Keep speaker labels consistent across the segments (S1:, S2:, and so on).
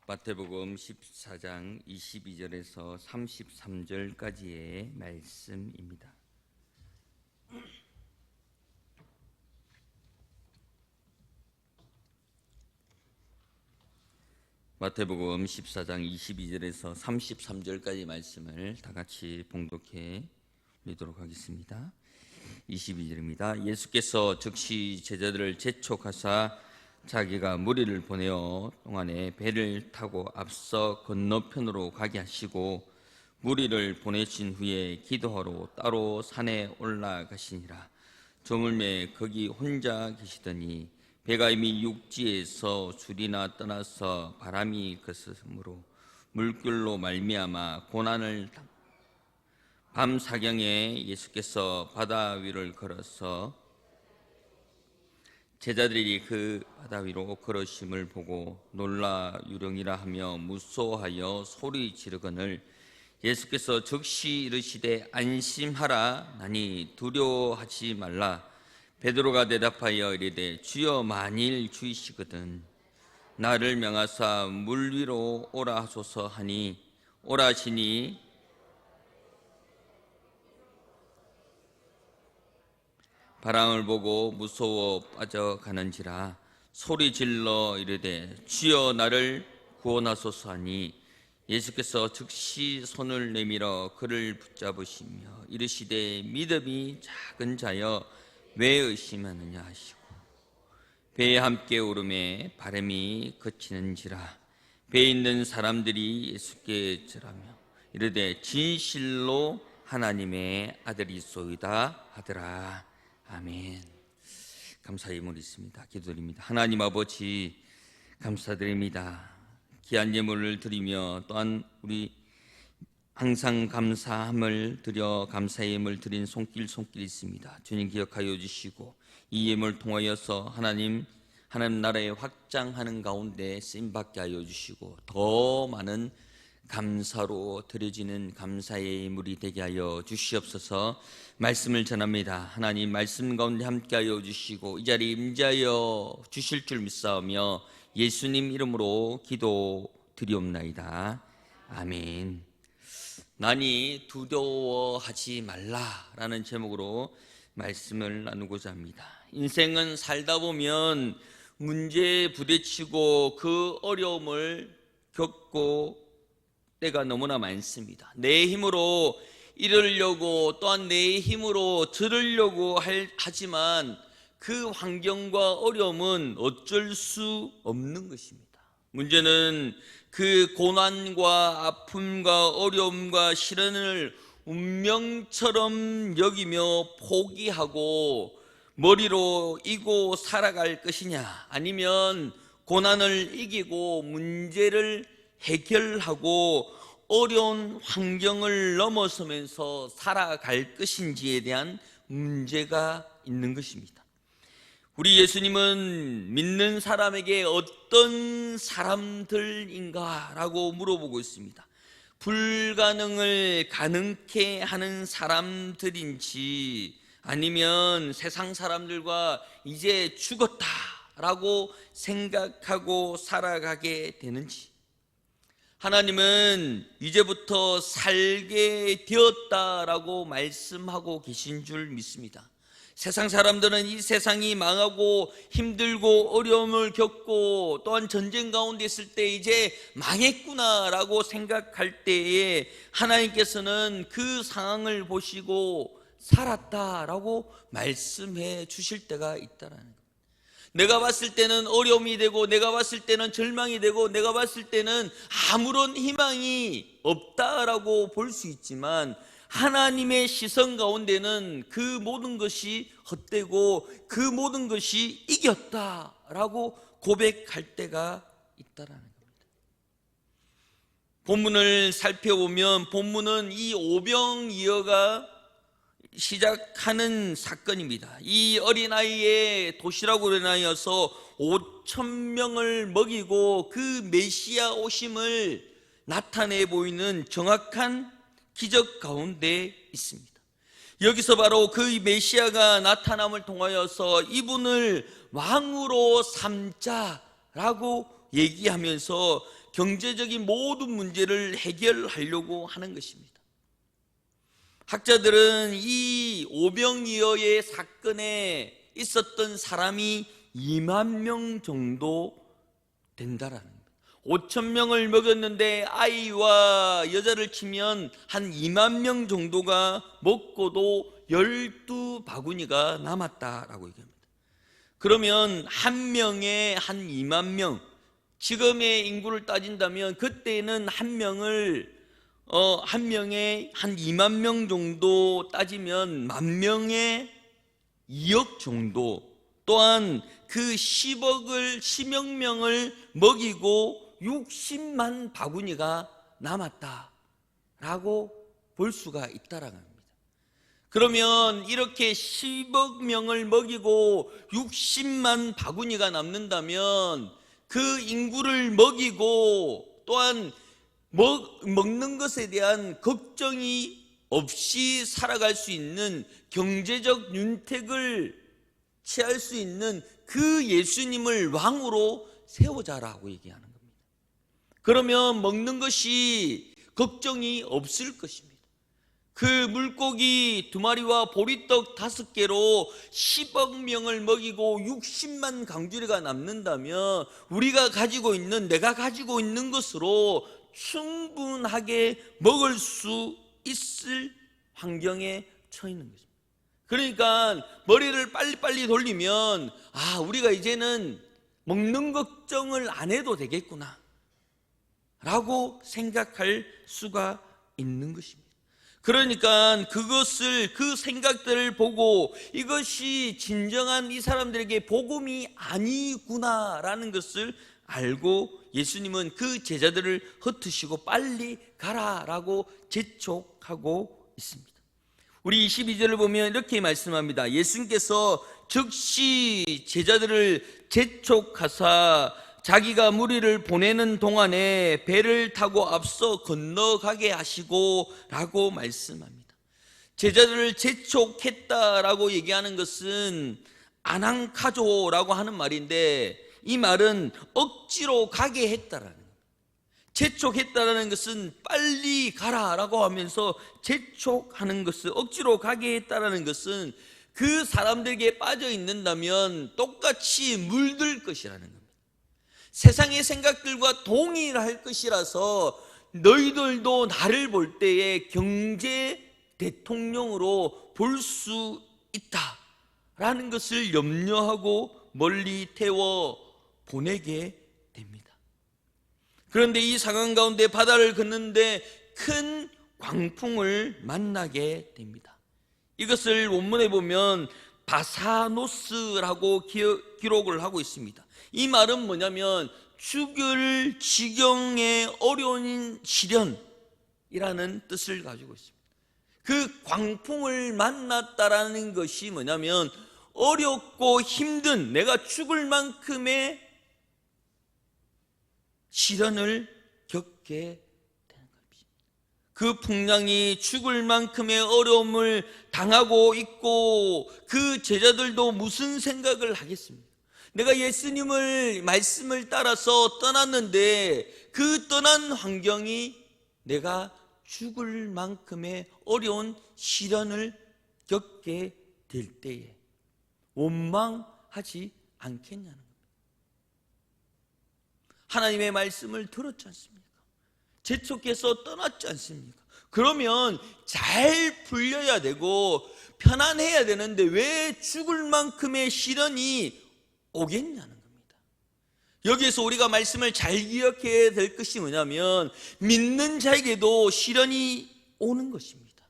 S1: 마태복음 14장 22절에서 33절까지의 말씀입니다. 마태복음 14장 22절에서 33절까지 말씀을 다 같이 봉독해 보도록 하겠습니다. 22절입니다. 예수께서 즉시 제자들을 재촉하사 자기가 무리를 보내어 동안에 배를 타고 앞서 건너편으로 가게 하시고 무리를 보내신 후에 기도하러 따로 산에 올라가시니라. 저물매 거기 혼자 계시더니 배가 이미 육지에서 술이나 떠나서 바람이 거스므로 물결로 말미암아 고난을 밤 사경에 예수께서 바다 위를 걸어서 제자들이 그 바다 위로 걸으심을 보고 놀라 유령이라 하며 무서워하여 소리 지르거늘 예수께서 즉시 이르시되 안심하라 나니 두려워하지 말라. 베드로가 대답하여 이르되 주여 만일 주이시거든 나를 명하사 물 위로 오라 하소서 하니 오라 하시니 바람을 보고 무서워 빠져가는지라 소리 질러 이르되 주여 나를 구원하소서 하니 예수께서 즉시 손을 내밀어 그를 붙잡으시며 이르시되 믿음이 작은 자여 왜 의심하느냐 하시고 배에 함께 오르매 바람이 그치는지라 배에 있는 사람들이 예수께 절하며 이르되 진실로 하나님의 아들이소이다 하더라. 아멘. 감사의 물이 있습니다. 기도드립니다. 하나님 아버지 감사드립니다. 귀한 예물을 드리며 또한 우리 항상 감사함을 드려 감사의 예물 드린 손길 있습니다. 주님 기억하여 주시고 이 예물 통하여서 하나님 나라의 확장하는 가운데 쓰임받게 하여 주시고 더 많은 감사로 드려지는 감사의 예물이 되게 하여 주시옵소서. 말씀을 전합니다. 하나님 말씀 가운데 함께하여 주시고 이 자리에 임재하여 주실 줄 믿사오며 예수님 이름으로 기도드리옵나이다. 아멘. 나니 두려워하지 말라라는 제목으로 말씀을 나누고자 합니다. 인생은 살다 보면 문제에 부딪히고 그 어려움을 겪고 때가 너무나 많습니다. 내 힘으로 이루려고 또한 내 힘으로 들으려고 하지만 그 환경과 어려움은 어쩔 수 없는 것입니다. 문제는 그 고난과 아픔과 어려움과 시련을 운명처럼 여기며 포기하고 머리로 이고 살아갈 것이냐 아니면 고난을 이기고 문제를 해결하고 어려운 환경을 넘어서면서 살아갈 것인지에 대한 문제가 있는 것입니다. 우리 예수님은 믿는 사람에게 어떤 사람들인가라고 물어보고 있습니다. 불가능을 가능케 하는 사람들인지 아니면 세상 사람들과 이제 죽었다라고 생각하고 살아가게 되는지 하나님은 이제부터 살게 되었다라고 말씀하고 계신 줄 믿습니다. 세상 사람들은 이 세상이 망하고 힘들고 어려움을 겪고 또한 전쟁 가운데 있을 때 이제 망했구나라고 생각할 때에 하나님께서는 그 상황을 보시고 살았다라고 말씀해 주실 때가 있다라는 겁니다. 내가 봤을 때는 어려움이 되고 내가 봤을 때는 절망이 되고 내가 봤을 때는 아무런 희망이 없다라고 볼 수 있지만 하나님의 시선 가운데는 그 모든 것이 헛되고 그 모든 것이 이겼다라고 고백할 때가 있다라는 겁니다. 본문을 살펴보면 본문은 이 오병이어가 시작하는 사건입니다. 이 어린아이의 도시락 어린아이여서 5,000명을 먹이고 그 메시아 오심을 나타내 보이는 정확한 기적 가운데 있습니다. 여기서 바로 그 메시아가 나타남을 통하여서 이분을 왕으로 삼자 라고 얘기하면서 경제적인 모든 문제를 해결하려고 하는 것입니다. 학자들은 이 오병이어의 사건에 있었던 사람이 2만 명 정도 된다라는 거예요. 5천 명을 먹였는데 아이와 여자를 치면 한 2만 명 정도가 먹고도 12바구니가 남았다라고 얘기합니다. 그러면 한 명에 한 2만 명, 지금의 인구를 따진다면 그때는 한 명에 한 2만 명 정도 따지면 만 명에 2억 정도, 또한 그 10억 명을 먹이고 60만 바구니가 남았다라고 볼 수가 있다라는 겁니다. 그러면 이렇게 10억 명을 먹이고 60만 바구니가 남는다면 그 인구를 먹이고 또한 먹는 것에 대한 걱정이 없이 살아갈 수 있는 경제적 윤택을 취할 수 있는 그 예수님을 왕으로 세우자라고 얘기하는 겁니다. 그러면 먹는 것이 걱정이 없을 것입니다. 그 물고기 2마리와 보리떡 5개로 10억 명을 먹이고 60만 강주리가 남는다면 우리가 가지고 있는, 내가 가지고 있는 것으로 충분하게 먹을 수 있을 환경에 처해 있는 것입니다. 그러니까 머리를 빨리빨리 돌리면 우리가 이제는 먹는 걱정을 안 해도 되겠구나 라고 생각할 수가 있는 것입니다. 그러니까 그 생각들을 보고 이것이 진정한 이 사람들에게 복음이 아니구나라는 것을 알고 예수님은 그 제자들을 흩으시고 빨리 가라라고 재촉하고 있습니다. 우리 22절을 보면 이렇게 말씀합니다. 예수님께서 즉시 제자들을 재촉하사 자기가 무리를 보내는 동안에 배를 타고 앞서 건너가게 하시고 라고 말씀합니다. 제자들을 재촉했다라고 얘기하는 것은 아낭카조라고 하는 말인데 이 말은 억지로 가게 했다라는 거예요. 재촉했다라는 것은 빨리 가라라고 하면서 재촉하는 것을 억지로 가게 했다라는 것은 그 사람들에게 빠져 있는다면 똑같이 물들 것이라는 겁니다. 세상의 생각들과 동일할 것이라서 너희들도 나를 볼 때에 경제 대통령으로 볼 수 있다라는 것을 염려하고 멀리 태워 보내게 됩니다. 그런데 이 상황 가운데 바다를 걷는데 큰 광풍을 만나게 됩니다. 이것을 원문에 보면 바사노스라고 기록을 하고 있습니다. 이 말은 뭐냐면 죽을 지경에 어려운 시련이라는 뜻을 가지고 있습니다. 그 광풍을 만났다라는 것이 뭐냐면 어렵고 힘든, 내가 죽을 만큼의 시련을 겪게 되는 것입니다. 그 풍랑이 죽을 만큼의 어려움을 당하고 있고 그 제자들도 무슨 생각을 하겠습니까? 내가 예수님을 말씀을 따라서 떠났는데 그 떠난 환경이 내가 죽을 만큼의 어려운 시련을 겪게 될 때에 원망하지 않겠냐는 겁니다. 하나님의 말씀을 들었지 않습니까? 재촉해서 떠났지 않습니까? 그러면 잘 풀려야 되고 편안해야 되는데 왜 죽을 만큼의 시련이 오겠냐는 겁니다. 여기에서 우리가 말씀을 잘 기억해야 될 것이 뭐냐면 믿는 자에게도 시련이 오는 것입니다.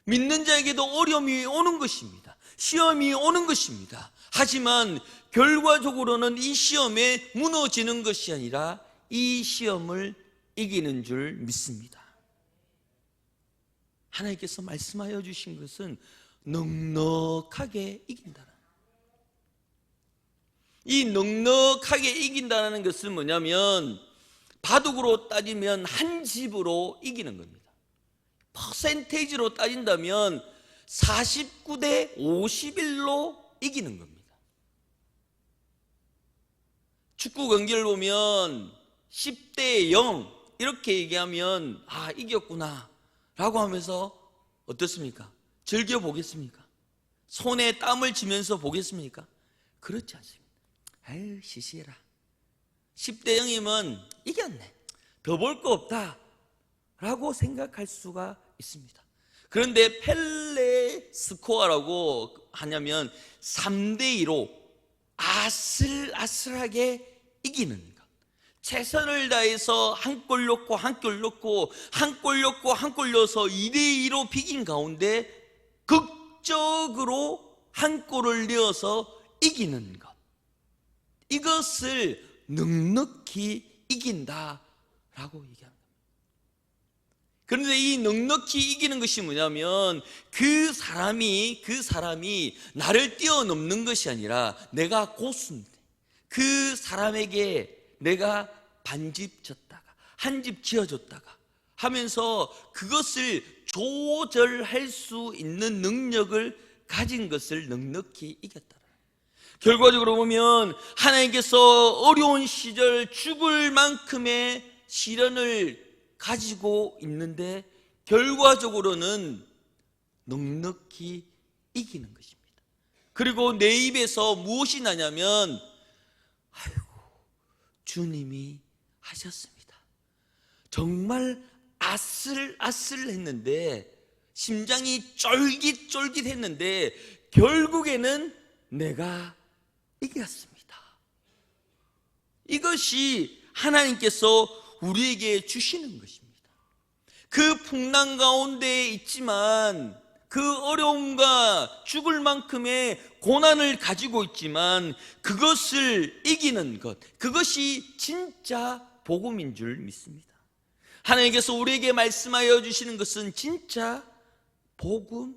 S1: 믿는 자에게도 어려움이 오는 것입니다. 시험이 오는 것입니다. 하지만 결과적으로는 이 시험에 무너지는 것이 아니라 이 시험을 이기는 줄 믿습니다. 하나님께서 말씀하여 주신 것은 넉넉하게 이긴다는, 이 넉넉하게 이긴다는 것은 뭐냐면 바둑으로 따지면 한 집으로 이기는 겁니다. 퍼센테이지로 따진다면 49대 51로 이기는 겁니다. 축구 경기를 보면 10대 0 이렇게 얘기하면 아, 이겼구나 라고 하면서 어떻습니까? 즐겨보겠습니까? 손에 땀을 쥐면서 보겠습니까? 그렇지 않습니다. 아유, 시시해라. 10대 0이면 이겼네, 더 볼 거 없다 라고 생각할 수가 있습니다. 그런데 펠레 스코어라고 하냐면 3대2로 아슬아슬하게 이기는 것, 최선을 다해서 한 골 넣고 한 골 넣고 한 골 넣고 한 골 넣어서 2대2로 비긴 가운데 극적으로 한 골을 넣어서 이기는 것, 이것을 넉넉히 이긴다라고 얘기합니다. 그런데 이 넉넉히 이기는 것이 뭐냐면 그 사람이 나를 뛰어넘는 것이 아니라 내가 고수인데 그 사람에게 내가 반집 졌다가 한 집 지어줬다가 하면서 그것을 조절할 수 있는 능력을 가진 것을 넉넉히 이겼다. 결과적으로 보면 하나님께서 어려운 시절 죽을 만큼의 시련을 가지고 있는데 결과적으로는 넉넉히 이기는 것입니다. 그리고 내 입에서 무엇이 나냐면 아이고, 주님이 하셨습니다. 정말 아슬아슬했는데 심장이 쫄깃쫄깃했는데 결국에는 내가 이겼습니다. 이것이 하나님께서 우리에게 주시는 것입니다. 그 풍랑 가운데 있지만 그 어려움과 죽을 만큼의 고난을 가지고 있지만 그것을 이기는 것, 그것이 진짜 복음인 줄 믿습니다. 하나님께서 우리에게 말씀하여 주시는 것은 진짜 복음이라.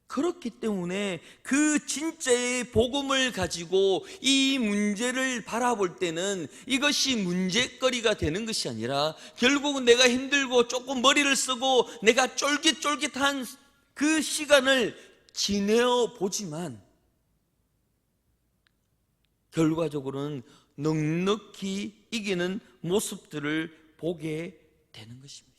S1: 그렇기 때문에 그 진짜의 복음을 가지고 이 문제를 바라볼 때는 이것이 문제거리가 되는 것이 아니라 결국은 내가 힘들고 조금 머리를 쓰고 내가 쫄깃쫄깃한 그 시간을 지내어 보지만 결과적으로는 넉넉히 이기는 모습들을 보게 되는 것입니다.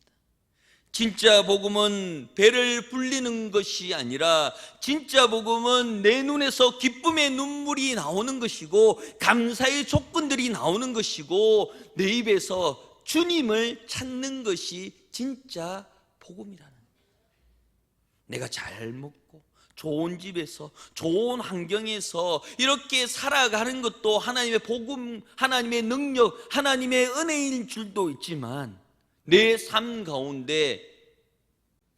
S1: 진짜 복음은 배를 불리는 것이 아니라 진짜 복음은 내 눈에서 기쁨의 눈물이 나오는 것이고 감사의 조건들이 나오는 것이고 내 입에서 주님을 찾는 것이 진짜 복음이라는 거예요. 내가 잘 먹고 좋은 집에서 좋은 환경에서 이렇게 살아가는 것도 하나님의 복음, 하나님의 능력, 하나님의 은혜인 줄도 있지만 내 삶 가운데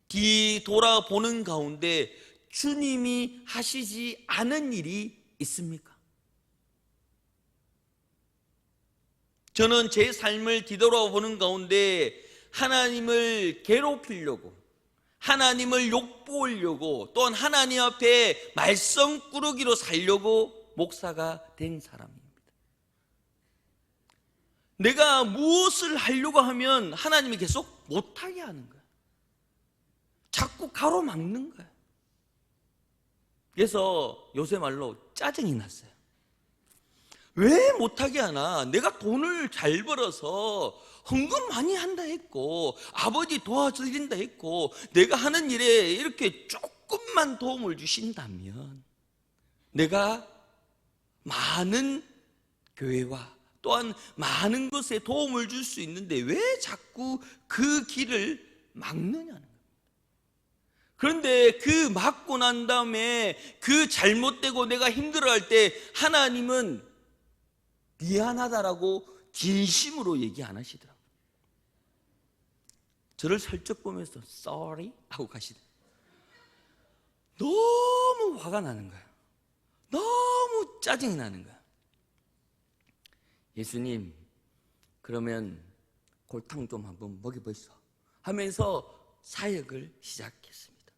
S1: 뒤돌아보는 가운데 주님이 하시지 않은 일이 있습니까? 저는 제 삶을 뒤돌아보는 가운데 하나님을 괴롭히려고, 하나님을 욕보려고, 또한 하나님 앞에 말썽꾸러기로 살려고 목사가 된 사람입니다. 내가 무엇을 하려고 하면 하나님이 계속 못하게 하는 거야. 자꾸 가로막는 거야. 그래서 요새 말로 짜증이 났어요. 왜 못하게 하나? 내가 돈을 잘 벌어서 헌금 많이 한다 했고 아버지 도와드린다 했고 내가 하는 일에 이렇게 조금만 도움을 주신다면 내가 많은 교회와 또한 많은 것에 도움을 줄 수 있는데 왜 자꾸 그 길을 막느냐는 거예요. 그런데 그 막고 난 다음에 그 잘못되고 내가 힘들어할 때 하나님은 미안하다라고 진심으로 얘기 안 하시더라고요. 저를 슬쩍 보면서 sorry 하고 가시더라고요. 너무 화가 나는 거예요. 너무 짜증이 나는 거예요. 예수님, 그러면 골탕 좀 한번 먹여보시오 하면서 사역을 시작했습니다.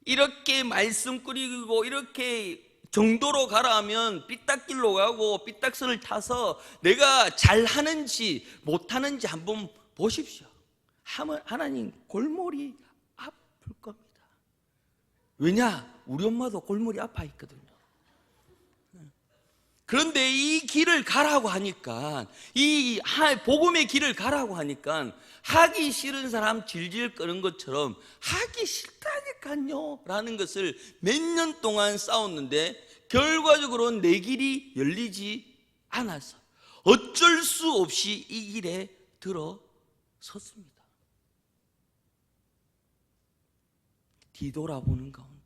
S1: 이렇게 말씀 꾸리고 이렇게 정도로 가라 하면 삐딱길로 가고 삐딱선을 타서 내가 잘하는지 못하는지 한번 보십시오. 하나님 골머리 아플 겁니다. 왜냐? 우리 엄마도 골머리 아파 있거든요. 그런데 이 길을 가라고 하니까, 이 복음의 길을 가라고 하니까 하기 싫은 사람 질질 끄는 것처럼 하기 싫다니까요 라는 것을 몇 년 동안 싸웠는데 결과적으로 내 길이 열리지 않아서 어쩔 수 없이 이 길에 들어섰습니다. 뒤돌아보는 가운데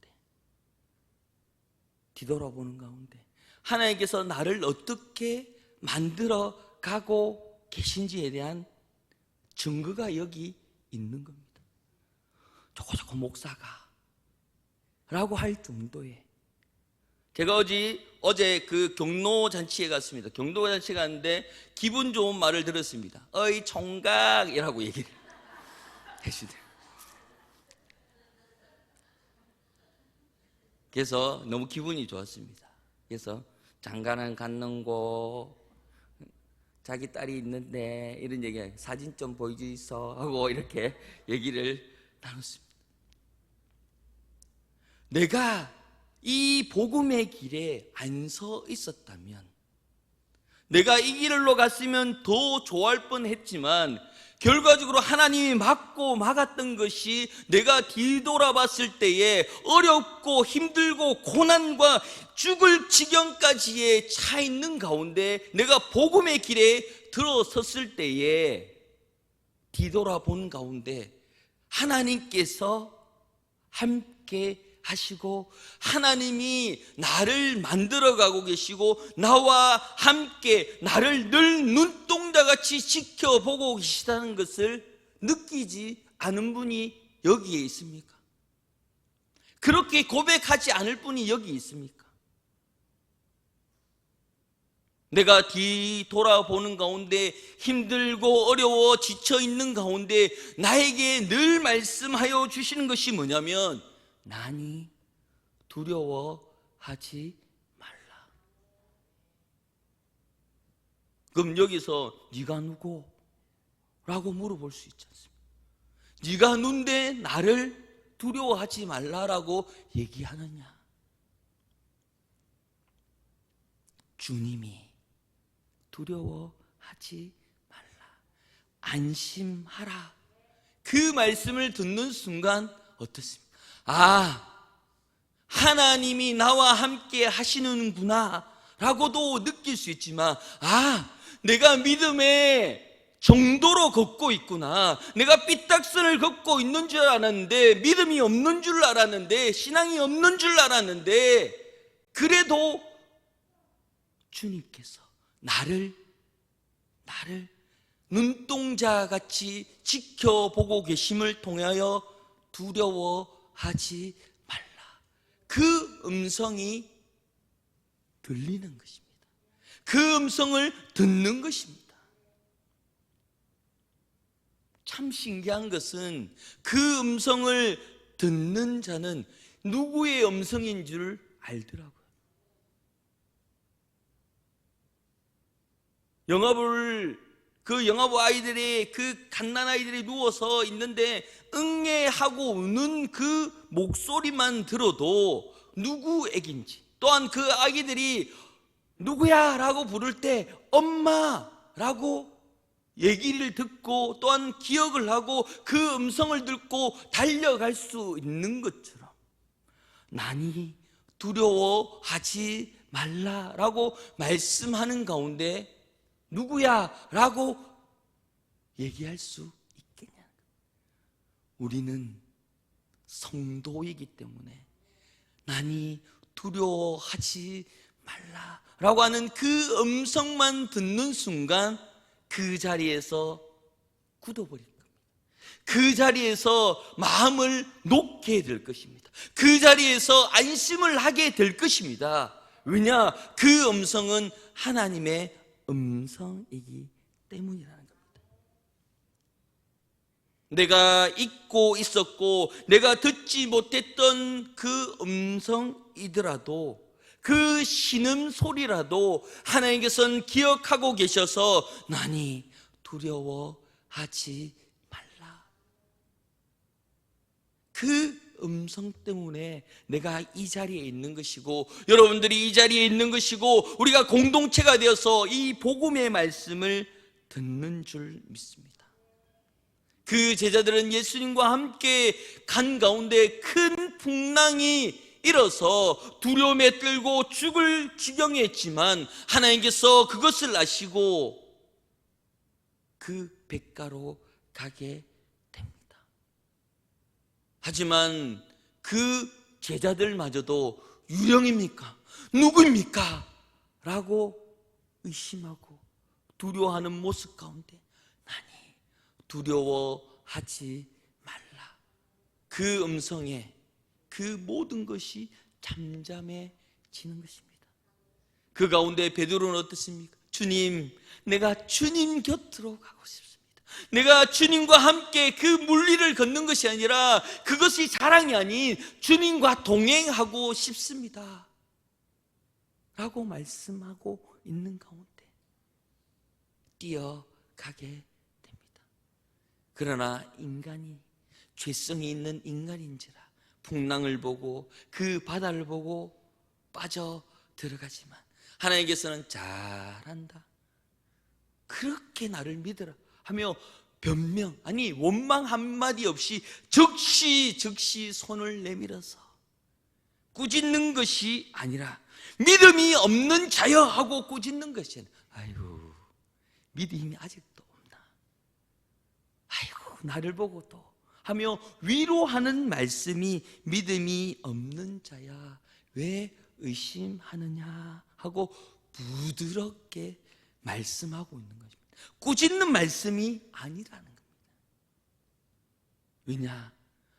S1: 하나님께서 나를 어떻게 만들어 가고 계신지에 대한 증거가 여기 있는 겁니다. 저거 목사가 라고 할 정도의, 제가 어제 그 경로잔치에 갔습니다. 경로잔치에 갔는데 기분 좋은 말을 들었습니다. 어이 총각이라고 얘기를 하시더라고요. 그래서 너무 기분이 좋았습니다. 그래서 장가는 갔는고 자기 딸이 있는데 이런 얘기, 사진 좀 보여주이소 하고 이렇게 얘기를 나눴습니다. 내가 이 복음의 길에 안 서 있었다면, 내가 이 길로 갔으면 더 좋아할 뻔했지만 결과적으로 하나님이 막았던 것이 내가 뒤돌아봤을 때에 어렵고 힘들고 고난과 죽을 지경까지에 차 있는 가운데 내가 복음의 길에 들어섰을 때에 뒤돌아본 가운데 하나님께서 함께 하시고 하나님이 나를 만들어가고 계시고 나와 함께 나를 늘 눈동자같이 지켜보고 계시다는 것을 느끼지 않은 분이 여기에 있습니까? 그렇게 고백하지 않을 분이 여기 있습니까? 내가 뒤돌아보는 가운데 힘들고 어려워 지쳐있는 가운데 나에게 늘 말씀하여 주시는 것이 뭐냐면, 나니 두려워하지 말라. 그럼 여기서 네가 누구? 라고 물어볼 수 있지 않습니까? 네가 누군데 나를 두려워하지 말라라고 얘기하느냐? 주님이 두려워하지 말라, 안심하라, 그 말씀을 듣는 순간 어떻습니까? 하나님이 나와 함께 하시는구나 라고도 느낄 수 있지만, 내가 믿음의 정도로 걷고 있구나, 내가 삐딱선을 걷고 있는 줄 알았는데, 믿음이 없는 줄 알았는데, 신앙이 없는 줄 알았는데, 그래도 주님께서 나를 눈동자같이 지켜보고 계심을 통하여 두려워하지 말라, 그 음성이 들리는 것입니다. 그 음성을 듣는 것입니다. 참 신기한 것은 그 음성을 듣는 자는 누구의 음성인 줄 알더라고요. 영화부 아이들이, 그 갓난아이들이 누워서 있는데 응애하고 우는 그 목소리만 들어도 누구에겐지, 또한 그 아기들이 누구야 라고 부를 때 엄마라고 얘기를 듣고 또한 기억을 하고 그 음성을 듣고 달려갈 수 있는 것처럼, 나니 두려워하지 말라라고 말씀하는 가운데 누구야 라고 얘기할 수 있겠냐? 우리는 성도이기 때문에 나니 두려워하지 말라 라고 하는 그 음성만 듣는 순간 그 자리에서 굳어버릴 겁니다. 그 자리에서 마음을 놓게 될 것입니다. 그 자리에서 안심을 하게 될 것입니다. 왜냐? 그 음성은 하나님의 음성이기 때문이라는 겁니다. 내가 잊고 있었고 내가 듣지 못했던 그 음성이더라도, 그 신음소리라도 하나님께서는 기억하고 계셔서 나니 두려워하지 말라, 그 음성 때문에 내가 이 자리에 있는 것이고 여러분들이 이 자리에 있는 것이고 우리가 공동체가 되어서 이 복음의 말씀을 듣는 줄 믿습니다. 그 제자들은 예수님과 함께 간 가운데 큰 풍랑이 일어서 두려움에 떨고 죽을 지경에 했지만 하나님께서 그것을 아시고 그 뱃가로 가게 됩니다. 하지만 그 제자들마저도 유령입니까? 누구입니까? 라고 의심하고 두려워하는 모습 가운데 나니 두려워하지 말라. 그 음성에 그 모든 것이 잠잠해지는 것입니다. 그 가운데 베드로는 어떻습니까? 주님, 내가 주님 곁으로 가고 싶습니다. 내가 주님과 함께 그 물리를 걷는 것이 아니라 그것이 자랑이 아닌 주님과 동행하고 싶습니다 라고 말씀하고 있는 가운데 뛰어가게 됩니다. 그러나 인간이 죄성이 있는 인간인지라 풍랑을 보고 그 바다를 보고 빠져 들어가지만 하나님께서는 잘한다, 그렇게 나를 믿어라 하며 변명, 아니 원망 한마디 없이 즉시 손을 내밀어서 꾸짖는 것이 아니라 믿음이 없는 자여 하고 꾸짖는 것이 아니라 아이고 믿음이 아직도 없나, 아이고 나를 보고 또 하며 위로하는 말씀이 믿음이 없는 자야 왜 의심하느냐 하고 부드럽게 말씀하고 있는 것입니다. 꾸짖는 말씀이 아니라는 겁니다. 왜냐?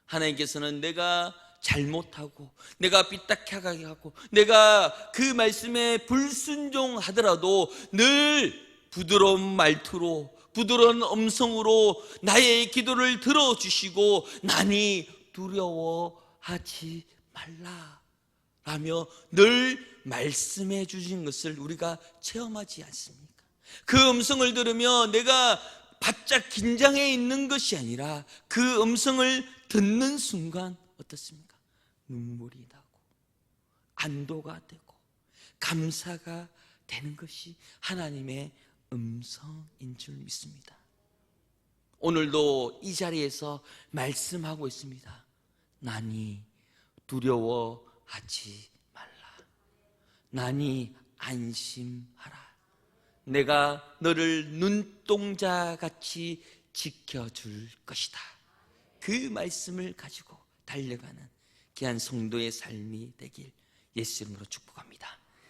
S1: 하나님께서는 내가 잘못하고 내가 삐딱하게 하고 내가 그 말씀에 불순종하더라도 늘 부드러운 말투로 부드러운 음성으로 나의 기도를 들어주시고 나니 두려워하지 말라 라며 늘 말씀해 주신 것을 우리가 체험하지 않습니까? 그 음성을 들으며 내가 바짝 긴장해 있는 것이 아니라 그 음성을 듣는 순간 어떻습니까? 눈물이 나고 안도가 되고 감사가 되는 것이 하나님의 음성인 줄 믿습니다. 오늘도 이 자리에서 말씀하고 있습니다. 나니 두려워하지 말라. 나니 안심하라. 내가 너를 눈동자같이 지켜줄 것이다. 그 말씀을 가지고 달려가는 귀한 성도의 삶이 되길 예수 이름으로 축복합니다.